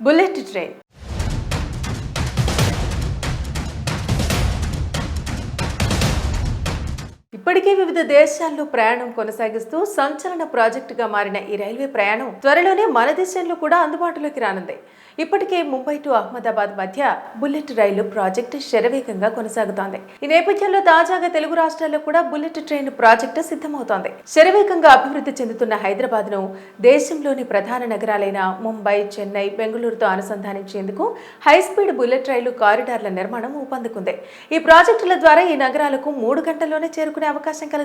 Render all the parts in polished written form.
Bullet train ఇప్పటికే వివిధ దేశాల్లో ప్రయాణం కొనసాగిస్తూ సంచలన ప్రాజెక్టుగా మారిన ఈ రైల్వే ప్రయాణం త్వరలోనే మన దేశంలో కూడా అందుబాటులోకి రానుంది. ఇప్పటికే ముంబై టు అహ్మదాబాద్ మధ్య బుల్లెట్ రైలు ప్రాజెక్టు శరవేగంగా కొనసాగుతోంది. ఈ నేపథ్యంలో తాజాగా తెలుగు రాష్ట్రాల్లో కూడా బుల్లెట్ ట్రైన్ ప్రాజెక్టు సిద్ధమవుతోంది. శరవేగంగా అభివృద్ధి చెందుతున్న హైదరాబాద్ ను దేశంలోని ప్రధాన నగరాలైన ముంబై, చెన్నై, బెంగళూరుతో అనుసంధానించేందుకు హైస్పీడ్ బుల్లెట్ రైలు కారిడార్ల నిర్మాణం ఊపందుకుంది. ఈ ప్రాజెక్టుల ద్వారా ఈ నగరాలకు 3 గంటల్లోనే చేరుకునే అవకాశం కలిగి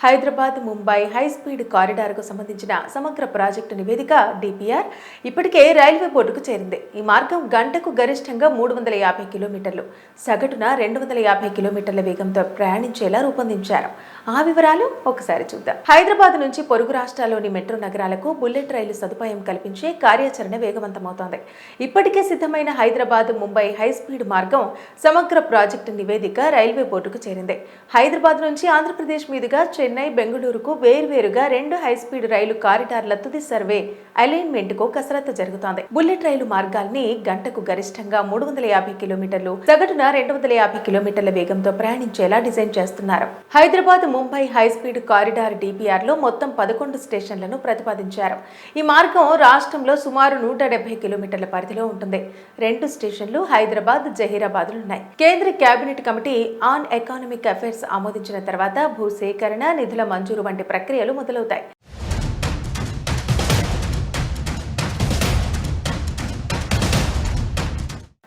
హైదరాబాద్ ముంబై హైస్పీడ్ కారిడార్ కు సంబంధించిన సమగ్ర ప్రాజెక్టు నివేదిక డిపిఆర్ ఇప్పటికే రైల్వే బోర్డుకు చేరింది. ఈ మార్గం గంటకు గరిష్టంగా 350 కిలోమీటర్లు, సగటున 250 కిలోమీటర్ల వేగంతో ప్రయాణించేలా రూపొందించారు. ఆ వివరాలు ఒకసారి చూద్దాం. హైదరాబాద్ నుంచి పొరుగు రాష్ట్రాల్లోని మెట్రో నగరాలకు బుల్లెట్ రైలు సదుపాయం కల్పించే కార్యాచరణ వేగవంతమవుతోంది. ఇప్పటికే సిద్ధమైన హైదరాబాద్ ముంబై హైస్పీడ్ మార్గం సమగ్ర ప్రాజెక్టు నివేదిక రైల్వే బోర్డుకు చేరింది. హైదరాబాద్ నుంచి ఆంధ్రప్రదేశ్ మీదుగా చెన్నై, బెంగళూరుకు వేర్వేరుగా 2 హైస్పీడ్ రైలు కారిడార్ల తుది సర్వే అలైన్మెంట్ కు కసరత్తు జరుగుతోంది. బుల్లెట్ రైలు మార్గాల్ని గంటకు గరిష్టంగా 350 కిలోమీటర్లు, సగటున 250 కిలోమీటర్ల వేగంతో ప్రయాణించేలా డిజైన్ చేస్తున్నారు. Hyderabad Mumbai high speed corridor DPR లో మొత్తం 11 స్టేషన్లను ప్రతిపాదించారు. ఈ మార్గం రాష్ట్రంలో సుమారు 170 కిలోమీటర్ల పరిధిలో ఉంటుంది. 2 స్టేషన్లు హైదరాబాద్, జహీరాబాద్లున్నాయి. కేంద్ర cabinet committee on economic affairs ఆమోదించిన తర్వాత భూసేకరణ, నిధుల మంజూరు వంటి ప్రక్రియలు మొదలవుతాయి.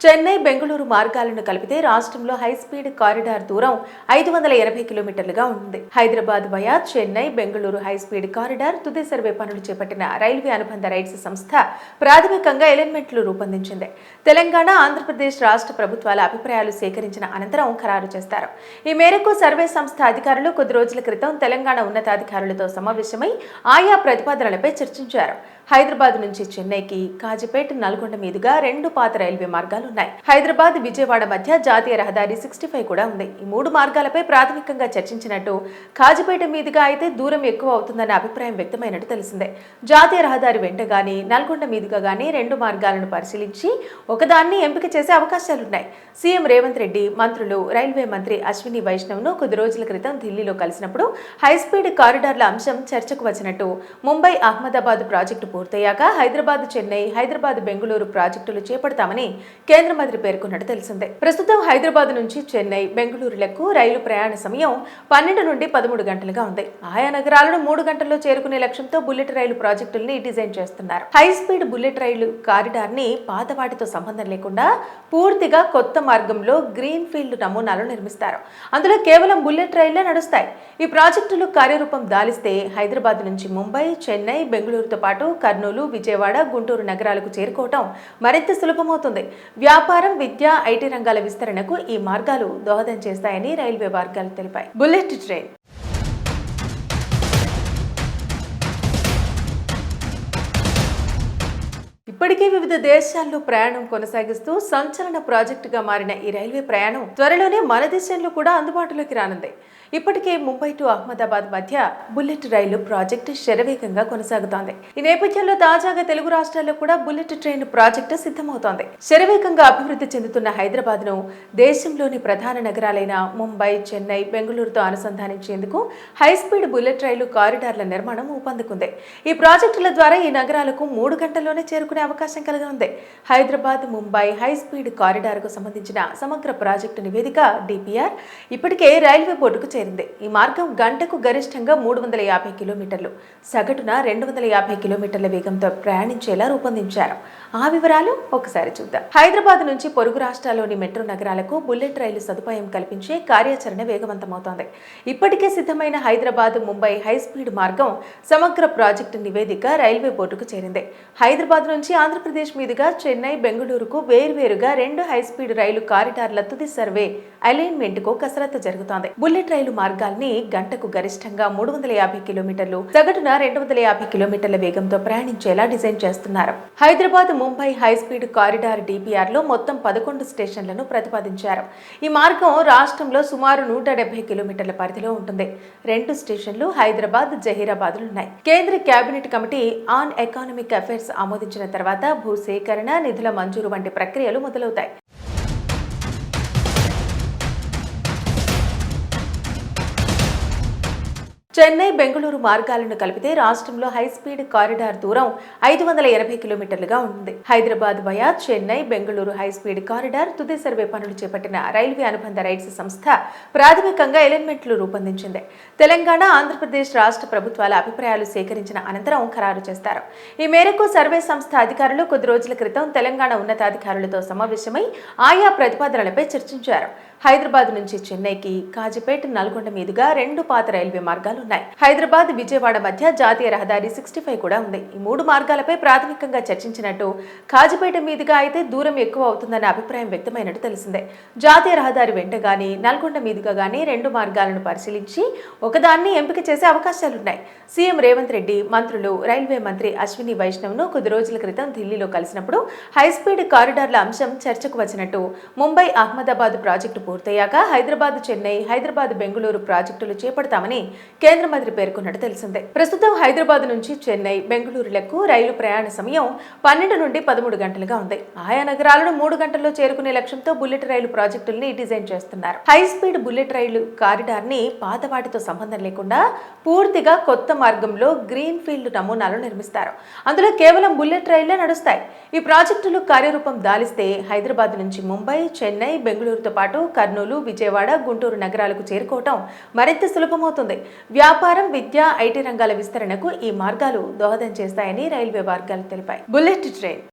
చెన్నై, బెంగళూరు మార్గాలను కలిపితే రాష్ట్రంలో హైస్పీడ్ కారిడార్ దూరం 580 కిలోమీటర్లుగా ఉంటుంది. Hyderabad via Chennai, Bengaluru high speed corridor తుది సర్వే పనులు చేపట్టిన రైల్వే అనుబంధ రైట్స్ సంస్థ ప్రాథమికంగా ఎలైన్మెంట్లు రూపొందించింది. తెలంగాణ, ఆంధ్రప్రదేశ్ రాష్ట్ర ప్రభుత్వాల అభిప్రాయాలు సేకరించిన అనంతరం ఖరారు చేస్తారు. ఈ మేరకు సర్వే సంస్థ అధికారులు కొద్ది రోజుల క్రితం తెలంగాణ ఉన్నతాధికారులతో సమావేశమై ఆయా ప్రతిపాదనలపై చర్చించారు. హైదరాబాద్ నుంచి చెన్నైకి కాజీపేట, నల్గొండ మీదుగా 2 పాత రైల్వే మార్గాలు ఉన్నాయి. హైదరాబాద్, విజయవాడ మధ్య జాతీయ రహదారి 65 కూడా ఉంది. ఈ 3 మార్గాలపై ప్రాథమికంగా చర్చించినట్టు, కాజీపేట మీదుగా అయితే దూరం ఎక్కువ అవుతుందన్న అభిప్రాయం వ్యక్తమైనట్టు తెలిసిందే. జాతీయ రహదారి వెంట గానీ, నల్గొండ మీదుగా గానీ 2 మార్గాలను పరిశీలించి ఒకదాన్ని ఎంపిక చేసే అవకాశాలున్నాయి. సీఎం రేవంత్ రెడ్డి, మంత్రులు, రైల్వే మంత్రి అశ్విని వైష్ణవ్ ను కొద్ది రోజుల క్రితం ఢిల్లీలో కలిసినప్పుడు హైస్పీడ్ కారిడార్ల అంశం చర్చకు వచ్చినట్టు, ముంబై అహ్మదాబాద్ ప్రాజెక్టు పూర్తయ్యాక హైదరాబాద్, చెన్నై, హైదరాబాద్, బెంగళూరు ప్రాజెక్టులు చేపడతామని కేంద్ర మంత్రి పేర్కొన్నట్టు తెలిసిందే. ప్రస్తుతం హైదరాబాద్ నుంచి చెన్నై, బెంగళూరులకు రైలు ప్రయాణ సమయం 12 నుండి 13 గంటలుగా ఉంది. ఆయా నగరాలను 3 గంటల్లో చేరుకునే లక్ష్యంతో బుల్లెట్ రైలు ప్రాజెక్టుల్ని డిజైన్ చేస్తున్నారు. హైస్పీడ్ బుల్లెట్ రైలు కారిడార్ ని పాత వాటితో సంబంధం లేకుండా పూర్తిగా కొత్త మార్గంలో గ్రీన్ ఫీల్డ్ నమూనాలు నిర్మిస్తారు. అందులో కేవలం బుల్లెట్ రైళ్లే నడుస్తాయి. ఈ ప్రాజెక్టులు కార్యరూపం దాలిస్తే హైదరాబాద్ నుంచి ముంబై, చెన్నై, బెంగళూరుతో పాటు కర్నూలు, విజయవాడ, గుంటూరు నగరాలకు చేరుకోవటం మరింత సులభమవుతుంది. వ్యాపారం, విద్య, ఐటీ రంగాల విస్తరణకు ఈ మార్గాలు దోహదం చేస్తాయని రైల్వే వర్గాలు తెలిపాయి. బుల్లెట్ ట్రైన్ ఇప్పటికే వివిధ దేశాల్లో ప్రయాణం కొనసాగిస్తూ సంచలన ప్రాజెక్టుగా మారిన ఈ రైల్వే ప్రయాణం త్వరలోనే మన దేశంలో కూడా అందుబాటులోకి రానుంది. ఇప్పటికే ముంబై టు అహ్మదాబాద్ మధ్య బుల్లెట్ రైలు ప్రాజెక్టు శరవేగంగా కొనసాగుతోంది. ఈ నేపథ్యంలో తాజాగా తెలుగు రాష్ట్రాల్లో కూడా బుల్లెట్ ట్రైన్ ప్రాజెక్టు సిద్ధమవుతోంది. శరవేగంగా అభివృద్ధి చెందుతున్న హైదరాబాద్ ను దేశంలోని ప్రధాన నగరాలైన ముంబై, చెన్నై, బెంగళూరుతో అనుసంధానించేందుకు హైస్పీడ్ బుల్లెట్ రైలు కారిడార్ల నిర్మాణం ఊపందుకుంది. ఈ ప్రాజెక్టుల ద్వారా ఈ నగరాలకు 3 గంటల్లోనే చేరుకునే అవకాశం కలిగి ఉంది. హైదరాబాద్ ముంబై హైస్పీడ్ కారిడార్ కు సంబంధించిన సమగ్ర ప్రాజెక్టు నివేదిక డిపిఆర్ ఇప్పటికే రైల్వే బోర్డుకు చేరింది. ఈ మార్గం గంటకు గరిష్టంగా 350 కిలోమీటర్లు, సగటున 250 కిలోమీటర్ల వేగంతో ప్రయాణించేలా రూపొందించారు. ఆ వివరాలు ఒకసారి చూద్దాం. హైదరాబాద్ నుంచి పొరుగు రాష్ట్రాల్లోని మెట్రో నగరాలకు బుల్లెట్ రైలు సదుపాయం కల్పించే కార్యాచరణ వేగవంతమవుతోంది. ఇప్పటికే సిద్ధమైన హైదరాబాద్ ముంబై హైస్పీడ్ మార్గం సమగ్ర ప్రాజెక్టు నివేదిక రైల్వే బోర్డుకు చేరింది. హైదరాబాద్ నుంచి ఆంధ్రప్రదేశ్ మీదుగా చెన్నై, బెంగళూరుకు వేర్వేరుగా 2 హైస్పీడ్ రైలు కారిడార్ల తుది సర్వే అలైన్మెంట్ కు కసరత్తు జరుగుతోంది. బుల్లెట్ రైలు మార్గాల్ని గంటకు గరిష్టంగా 350 కిలోమీటర్లు, సగటున 250 కిలోమీటర్ల వేగంతో ప్రయాణించేలా డిజైన్ చేస్తున్నారు. హైదరాబాద్ ముంబై హైస్పీడ్ కారిడార్ డిపిఆర్లో మొత్తం 11 స్టేషన్లను ప్రతిపాదించారు. ఈ మార్గం రాష్ట్రంలో సుమారు 170 కిలోమీటర్ల పరిధిలో ఉంటుంది. 2 స్టేషన్లు హైదరాబాద్, జహీరాబాద్లున్నాయి. కేంద్ర cabinet committee on economic affairs ఆమోదించిన తర్వాత భూసేకరణ, నిధుల మంజూరు వంటి ప్రక్రియలు మొదలవుతాయి. చెన్నై, బెంగళూరు మార్గాలను కలిపితే రాష్ట్రంలో హైస్పీడ్ కారిడార్ దూరం 580 కిలోమీటర్లుగా ఉంది. Hyderabad via Chennai, Bengaluru high speed corridor తుది సర్వే పనులు చేపట్టిన రైల్వే అనుబంధ రైట్స్ సంస్థ ప్రాథమికంగా ఎలిమెంట్లు రూపొందించింది. తెలంగాణ, ఆంధ్రప్రదేశ్ రాష్ట్ర ప్రభుత్వాల అభిప్రాయాలు సేకరించిన అనంతరం ఖరారు చేస్తారు. ఈ మేరకు సర్వే సంస్థ అధికారులు కొద్ది రోజుల క్రితం తెలంగాణ ఉన్నతాధికారులతో సమావేశమై ఆయా ప్రతిపాదనలపై చర్చించారు. హైదరాబాద్ నుంచి చెన్నైకి కాజీపేట, నల్గొండ మీదుగా 2 పాత రైల్వే మార్గాలు ఉన్నాయి. హైదరాబాద్, విజయవాడ మధ్య జాతీయ రహదారి 65 కూడా ఉంది. ఈ 3 మార్గాలపై ప్రాథమికంగా చర్చించినట్టు, కాజీపేట మీదుగా అయితే దూరం ఎక్కువ అవుతుందన్న అభిప్రాయం వ్యక్తమైనట్టు తెలిసిందే. జాతీయ రహదారి వెంట గానీ, నల్గొండ మీదుగా గానీ 2 మార్గాలను పరిశీలించి ఒకదాన్ని ఎంపిక చేసే అవకాశాలున్నాయి. సీఎం రేవంత్ రెడ్డి, మంత్రులు, రైల్వే మంత్రి అశ్విని వైష్ణవ్ను కొద్ది రోజుల క్రితం ఢిల్లీలో కలిసినప్పుడు హైస్పీడ్ కారిడార్ల అంశం చర్చకు వచ్చినట్టు, ముంబై అహ్మదాబాద్ ప్రాజెక్టు పూర్తయ్యాక హైదరాబాద్, చెన్నై, హైదరాబాద్, బెంగళూరు ప్రాజెక్టులు చేపడతామని కేంద్ర మంత్రి పేర్కొన్నట్టు తెలిసిందే. ప్రస్తుతం హైదరాబాద్ నుంచి చెన్నై, బెంగళూరులకు రైలు ప్రయాణ సమయం 12 నుండి 13 గంటలుగా ఉంది. ఆయా నగరాలను 3 గంటల్లో చేరుకునే లక్ష్యంతో బుల్లెట్ రైలు ప్రాజెక్టుల్ని డిజైన్ చేస్తున్నారు. హై స్పీడ్ బుల్లెట్ రైలు కారిడార్ ని పాత వాటితో సంబంధం లేకుండా పూర్తిగా కొత్త మార్గంలో గ్రీన్ ఫీల్డ్ నమూనాలు నిర్మిస్తారు. అందులో కేవలం బుల్లెట్ రైళ్లే నడుస్తాయి. ఈ ప్రాజెక్టులు కార్యరూపం దాలిస్తే హైదరాబాద్ నుంచి ముంబై, చెన్నై, బెంగళూరుతో పాటు కర్నూలు, విజయవాడ, గుంటూరు నగరాలకు చేరుకోవటం మరింత సులభమవుతుంది. వ్యాపారం, విద్య, ఐటీ రంగాల విస్తరణకు ఈ మార్గాలు దోహదం చేస్తాయని రైల్వే వర్గాలు తెలిపాయి. బుల్లెట్ ట్రైన్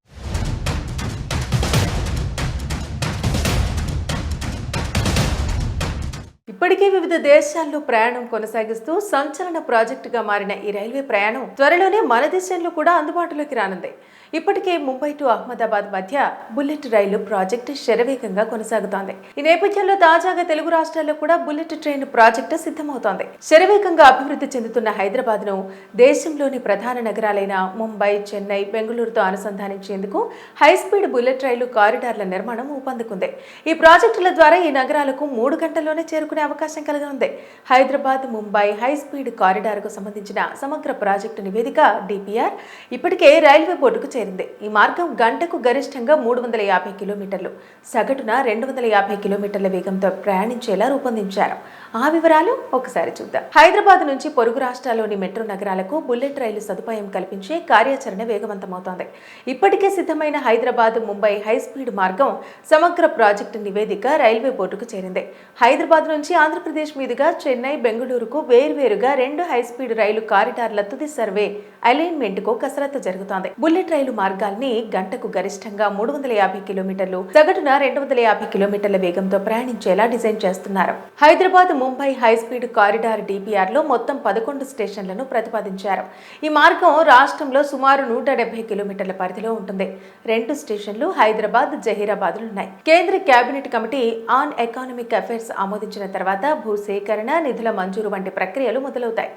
ఇప్పటికే వివిధ దేశాల్లో ప్రయాణం కొనసాగిస్తూ సంచలన ప్రాజెక్టుగా మారిన ఈ రైల్వే ప్రయాణం త్వరలోనే మన దేశంలో కూడా అందుబాటులోకి రానుంది. ఇప్పటికే ముంబై టు అహ్మదాబాద్ మధ్య బుల్లెట్ రైలు ప్రాజెక్టు శరవేగంగా కొనసాగుతోంది. ఈ నేపథ్యంలో తాజాగా తెలుగు రాష్ట్రాల్లో కూడా బుల్లెట్ ట్రైన్ ప్రాజెక్టు సిద్ధమవుతోంది. శరవేగంగా అభివృద్ధి చెందుతున్న హైదరాబాద్ ను దేశంలోని ప్రధాన నగరాలైన ముంబై, చెన్నై, బెంగళూరుతో అనుసంధానించేందుకు హైస్పీడ్ బుల్లెట్ రైలు కారిడార్ల నిర్మాణం ఊపందుకుంది. ఈ ప్రాజెక్టుల ద్వారా ఈ నగరాలకు 3 గంటల్లోనే చేరుకునే అవకాశం కలగనుంది. హైదరాబాద్, ముంబై హైస్పీడ్ కారిడార్ కు సంబంధించిన సమగ్ర ప్రాజెక్టు నివేదిక డిపిఆర్ ఇప్పటికే రైల్వే బోర్డుకు చేరింది. ఈ మార్గం గంటకు గరిష్టంగా 350 కిలోమీటర్లు, సగటున 250 కిలోమీటర్ల వేగంతో ప్రయాణించేలా రూపొందించారు. ఆ వివరాలు ఒకసారి చూద్దాం. హైదరాబాద్ నుంచి పొరుగు రాష్ట్రాల్లోని మెట్రో నగరాలకు బుల్లెట్ రైలు సదుపాయం కల్పించే కార్యాచరణ వేగవంతమవుతోంది. ఇప్పటికే సిద్ధమైన హైదరాబాద్, ముంబై హైస్పీడ్ మార్గం సమగ్ర ప్రాజెక్టు నివేదిక రైల్వే బోర్డుకు చేరింది. హైదరాబాద్ నుంచి ఆంధ్రప్రదేశ్ మీదుగా చెన్నై, బెంగళూరుకు వేర్వేరుగా 2 హైస్పీడ్ రైలు కారిడార్ల తుది సర్వే అలైన్మెంట్ కు కసరత్తు జరుగుతోంది. బుల్లెట్ రైలు మార్గాల్ని గంటకు గరిష్టంగా 350 కిలోమీటర్లు, సగటున 250 కిలోమీటర్ల వేగంతో ప్రయాణించేలా డిజైన్ చేస్తున్నారు. Hyderabad, Mumbai high speed corridor DPR లో మొత్తం 11 స్టేషన్లను ప్రతిపాదించారు. ఈ మార్గం రాష్ట్రంలో సుమారు 170 కిలోమీటర్ల పరిధిలో ఉంటుంది. 2 స్టేషన్లు హైదరాబాద్, జహీరాబాద్లున్నాయి. కేంద్ర cabinet committee on economic affairs ఆమోదించిన తర్వాత భూసేకరణ, నిధుల మంజూరు వంటి ప్రక్రియలు మొదలవుతాయి.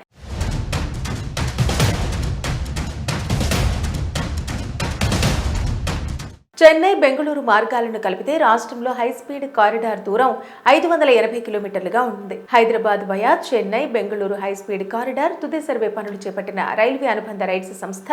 చెన్నై, బెంగళూరు మార్గాలను కలిపితే రాష్ట్రంలో హైస్పీడ్ కారిడార్ దూరం 580 కిలోమీటర్లుగా ఉంది. Hyderabad via Chennai, Bengaluru high speed corridor తుది సర్వే పనులు చేపట్టిన రైల్వే అనుబంధ రైట్స్ సంస్థ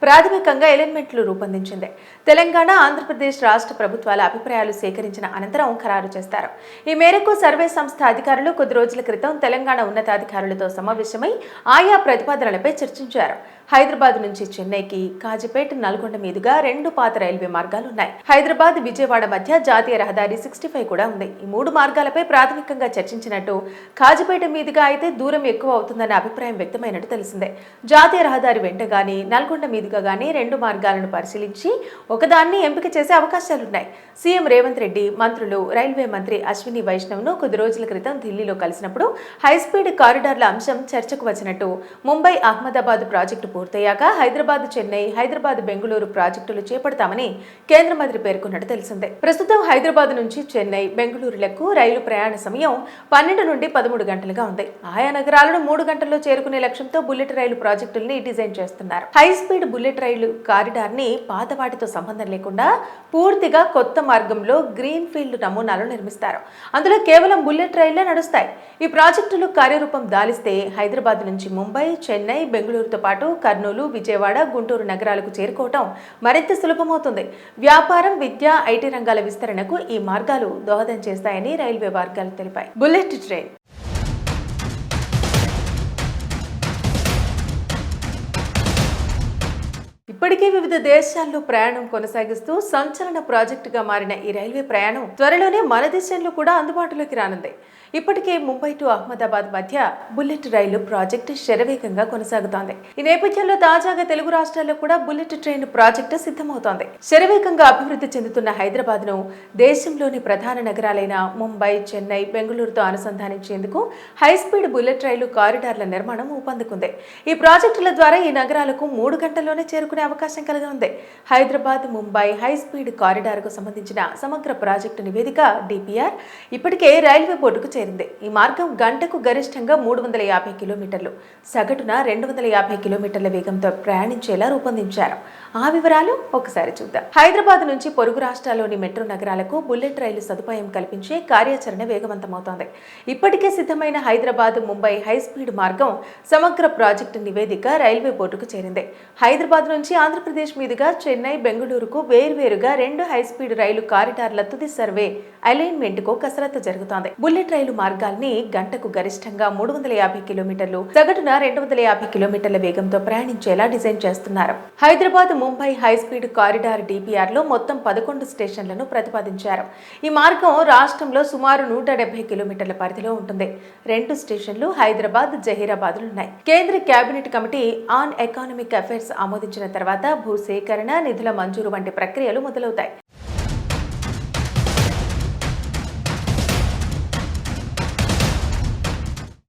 ప్రాథమికంగా ఎలిమెంట్లు రూపొందించింది. తెలంగాణ, ఆంధ్రప్రదేశ్ రాష్ట్ర ప్రభుత్వాల అభిప్రాయాలు సేకరించిన అనంతరం ఖరారు చేస్తారు. ఈ మేరకు సర్వే సంస్థ అధికారులు కొద్ది రోజుల క్రితం తెలంగాణ ఉన్నతాధికారులతో సమావేశమై ఆయా ప్రతిపాదనలపై చర్చించారు. హైదరాబాద్ నుంచి చెన్నైకి కాజీపేట, నల్గొండ మీదుగా 2 పాత రైల్వే మార్గాలు ఉన్నాయి. హైదరాబాద్, విజయవాడ మధ్య జాతీయ రహదారి 65 కూడా ఉంది. ఈ 3 మార్గాలపై ప్రాథమికంగా చర్చించినట్టు, కాజీపేట మీదుగా అయితే దూరం ఎక్కువ అవుతుందన్న అభిప్రాయం వ్యక్తమైనట్టు తెలిసిందే. జాతీయ రహదారి వెంట గానీ, నల్గొండ మీదుగా గానీ 2 మార్గాలను పరిశీలించి ఒకదాన్ని ఎంపిక చేసే అవకాశాలున్నాయి. సీఎం రేవంత్ రెడ్డి, మంత్రులు, రైల్వే మంత్రి అశ్విని వైష్ణవ్ను కొద్ది రోజుల క్రితం ఢిల్లీలో కలిసినప్పుడు హైస్పీడ్ కారిడార్ల అంశం చర్చకు వచ్చినట్టు, ముంబై అహ్మదాబాద్ ప్రాజెక్టు పూర్తయ్యాక హైదరాబాద్ చెన్నై, హైదరాబాద్ బెంగళూరు ప్రాజెక్టులు చేపడతామని కేంద్ర మంత్రి పేర్కొన్నట్టు తెలిసిందే. ప్రస్తుతం హైదరాబాద్ నుంచి చెన్నై, బెంగళూరులకు రైలు ప్రయాణ సమయం 12 నుండి 13 గంటలుగా ఉంది. ఆయా నగరాలను 3 గంటల్లో చేరుకునే లక్ష్యంతో బుల్లెట్ రైలు ప్రాజెక్టుల్ని డిజైన్ చేస్తున్నారు. హై స్పీడ్ బుల్లెట్ రైలు కారిడార్ ని పాత వాటితో సంబంధం లేకుండా పూర్తిగా కొత్త మార్గంలో గ్రీన్ ఫీల్డ్ నమూనాలు నిర్మిస్తారు. అందులో కేవలం బుల్లెట్ రైళ్లే నడుస్తాయి. ఈ ప్రాజెక్టులు కార్యరూపం దాలిస్తే హైదరాబాద్ నుంచి ముంబై, చెన్నై, బెంగళూరుతో పాటు కర్నూలు, విజయవాడ, గుంటూరు నగరాలకు చేరుకోవటం మరింత సులభమవుతుంది. వ్యాపారం, విద్య, ఐటీ రంగాల విస్తరణకు ఈ మార్గాలు దోహదం చేస్తాయని రైల్వే వర్గాలు తెలిపాయి. బుల్లెట్ ట్రైన్ ఇప్పటికే వివిధ దేశాల్లో ప్రయాణం కొనసాగిస్తూ సంచలన ప్రాజెక్టుగా మారిన ఈ రైల్వే ప్రయాణం త్వరలోనే మన దేశంలో కూడా అందుబాటులోకి రానుంది. ఇప్పటికే ముంబై టు అహ్మదాబాద్ మధ్య బుల్లెట్ రైలు ప్రాజెక్టు శరవేగంగా కొనసాగుతోంది. ఈ నేపథ్యంలో తాజాగా తెలుగు రాష్ట్రాల్లో కూడా బుల్లెట్ ట్రైన్ ప్రాజెక్టు సిద్ధమవుతోంది. శరవేగంగా అభివృద్ధి చెందుతున్న హైదరాబాద్ ను దేశంలోని ప్రధాన నగరాలైన ముంబై, చెన్నై, బెంగళూరుతో అనుసంధానించేందుకు హైస్పీడ్ బుల్లెట్ రైలు కారిడార్ల నిర్మాణం ఊపందుకుంది. ఈ ప్రాజెక్టుల ద్వారా ఈ నగరాలకు 3 గంటల్లోనే చేరుకునే అవకాశం కలిగి ఉంది. హైదరాబాద్ ముంబై హైస్పీడ్ కారిడార్ కు సంబంధించిన సమగ్ర ప్రాజెక్టు నివేదిక DPR ఇప్పటికే రైల్వే బోర్డుకు చేరింది. ఈ మార్గం గంటకు గరిష్టంగా 350 కిలోమీటర్లు, సగటున 250 కిలోమీటర్ల వేగంతో ప్రయాణించేలా రూపొందించారు. ఆ వివరాలు ఒకసారి చూద్దాం. హైదరాబాద్ నుంచి పొరుగు రాష్ట్రాల్లోని మెట్రో నగరాలకు బుల్లెట్ రైలు సదుపాయం కల్పించే కార్యాచరణ వేగవంతమవుతోంది. ఇప్పటికే సిద్ధమైన హైదరాబాద్ ముంబై హైస్పీడ్ మార్గం సమగ్ర ప్రాజెక్టు నివేదిక రైల్వే బోర్డుకు చేరింది. హైదరాబాద్ నుంచి ఆంధ్రప్రదేశ్ మీదుగా చెన్నై, బెంగళూరుకు వేర్వేరుగా 2 హైస్పీడ్ రైలు కారిడార్ల తుది సర్వే అలైన్మెంట్ కు కసరత్తు జరుగుతోంది. బుల్లెట్ రైలు మార్గాల్ని గంటకు గరిష్టంగా 350 కిలోమీటర్లు, సగటున 250 కిలోమీటర్ల వేగంతో ప్రయాణించేలా డిజైన్ చేస్తున్నారు. Hyderabad Mumbai high speed corridor DPR లో మొత్తం 11 స్టేషన్లను ప్రతిపాదించారు. ఈ మార్గం రాష్ట్రంలో సుమారు 170 కిలోమీటర్ల పరిధిలో ఉంటుంది. 2 స్టేషన్లు హైదరాబాద్, జహీరాబాద్లున్నాయి. కేంద్ర cabinet committee on economic affairs ఆమోదించిన తర్వాత భూసేకరణ, నిధుల మంజూరు వంటి ప్రక్రియలు మొదలవుతాయి.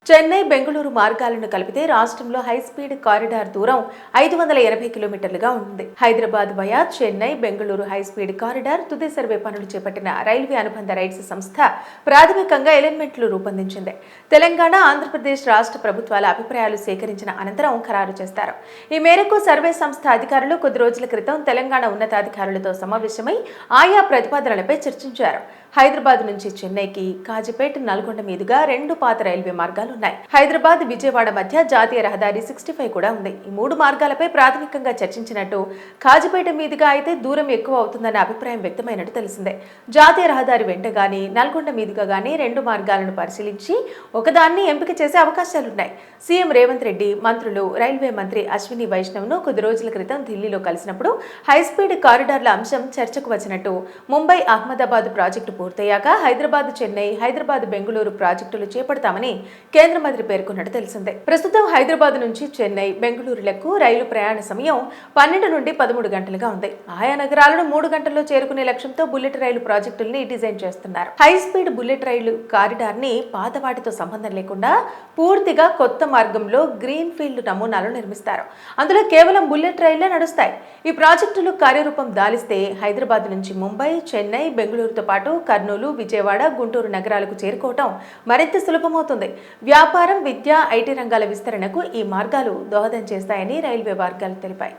చెన్నై, బెంగళూరు మార్గాలను కలిపితే రాష్ట్రంలో హైస్పీడ్ కారిడార్ దూరం 580 కిలోమీటర్లుగా ఉంటుంది. Hyderabad via Chennai, Bengaluru high speed corridor తుది సర్వే పనులు చేపట్టిన రైల్వే అనుబంధ రైట్స్ సంస్థ ప్రాథమికంగా ఎలైన్మెంట్లు రూపొందించింది. తెలంగాణ, ఆంధ్రప్రదేశ్ రాష్ట్ర ప్రభుత్వాల అభిప్రాయాలు సేకరించిన అనంతరం ఖరారు చేస్తారు. ఈ మేరకు సర్వే సంస్థ అధికారులు కొద్ది రోజుల క్రితం తెలంగాణ ఉన్నతాధికారులతో సమావేశమై ఆయా ప్రతిపాదనలపై చర్చించారు. హైదరాబాద్ నుంచి చెన్నైకి కాజీపేట, నల్గొండ మీదుగా 2 పాత రైల్వే మార్గాలు ఉన్నాయి. హైదరాబాద్, విజయవాడ మధ్య జాతీయ రహదారి 65 కూడా ఉంది. ఈ 3 మార్గాలపై ప్రాథమికంగా చర్చించినట్టు, కాజీపేట మీదుగా అయితే దూరం ఎక్కువ అవుతుందన్న అభిప్రాయం వ్యక్తమైనట్టు తెలిసిందే. జాతీయ రహదారి వెంట గానీ, నల్గొండ మీదుగా గానీ 2 మార్గాలను పరిశీలించి ఒకదాన్ని ఎంపిక చేసే అవకాశాలున్నాయి. సీఎం రేవంత్ రెడ్డి, మంత్రులు, రైల్వే మంత్రి అశ్విని వైష్ణవ్ ను కొద్ది రోజుల క్రితం ఢిల్లీలో కలిసినప్పుడు హైస్పీడ్ కారిడార్ల అంశం చర్చకు వచ్చినట్టు, ముంబై అహ్మదాబాద్ ప్రాజెక్టు పూర్తయ్యాక హైదరాబాద్ చెన్నై, హైదరాబాద్ బెంగళూరు ప్రాజెక్టులు చేపడతామని కేంద్ర మంత్రి పేర్కొన్నట్టు తెలిసిందే. ప్రస్తుతం హైదరాబాద్ నుంచి చెన్నై, బెంగళూరులకు రైలు ప్రయాణ సమయం 12 నుండి 13 గంటలుగా ఉంది. ఆయా నగరాలను 3 గంటల్లో చేరుకునే లక్ష్యంతో బుల్లెట్ రైలు ప్రాజెక్టుల్ని డిజైన్ చేస్తున్నారు. హై స్పీడ్ బుల్లెట్ రైలు కారిడార్ ని పాత వాటితో సంబంధం లేకుండా పూర్తిగా కొత్త మార్గంలో గ్రీన్ ఫీల్డ్ నమూనాలు నిర్మిస్తారు. అందులో కేవలం బుల్లెట్ రైళ్లే నడుస్తాయి. ఈ ప్రాజెక్టులు కార్యరూపం దాలిస్తే హైదరాబాద్ నుంచి ముంబై, చెన్నై, బెంగళూరుతో పాటు కర్నూలు, విజయవాడ, గుంటూరు నగరాలకు చేరుకోవటం మరింత సులభమవుతుంది. వ్యాపారం, విద్య, ఐటీ రంగాల విస్తరణకు ఈ మార్గాలు దోహదం చేస్తాయని రైల్వే వర్గాలు తెలిపాయి.